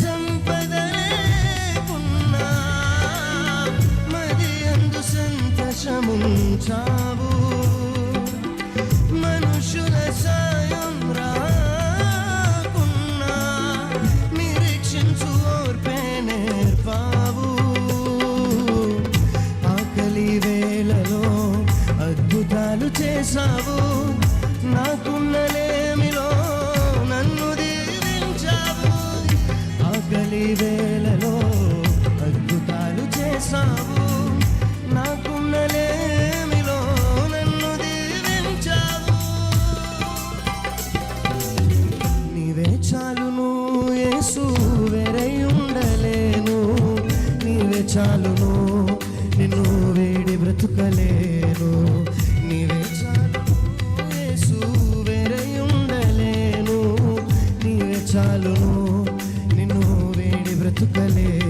సంపద లేకున్నా మరి అందు సంతోషముంచావు. మనుషుల సాయం రాకున్నా నిరీక్షించు ఓర్పే నేర్పావు. ఆకలి వేళలో అద్భుతాలు చేశావు. నాకున్నలేమిలో నన్ను దీవించావు. ఆకలి వేళలో అద్భుతాలు చేశావు. నాకున్నలేమిలో నన్ను దీవించావు. నీవే చాలును యేసు, వేరై ఉండలేను. నీవే చాలును, నిన్ను వేడి బ్రతుకలేను. నీవే చాలును యేసు, వేరై ఉండలేను. నీవే చాలును, నిన్ను వేడి బ్రతుకలేను.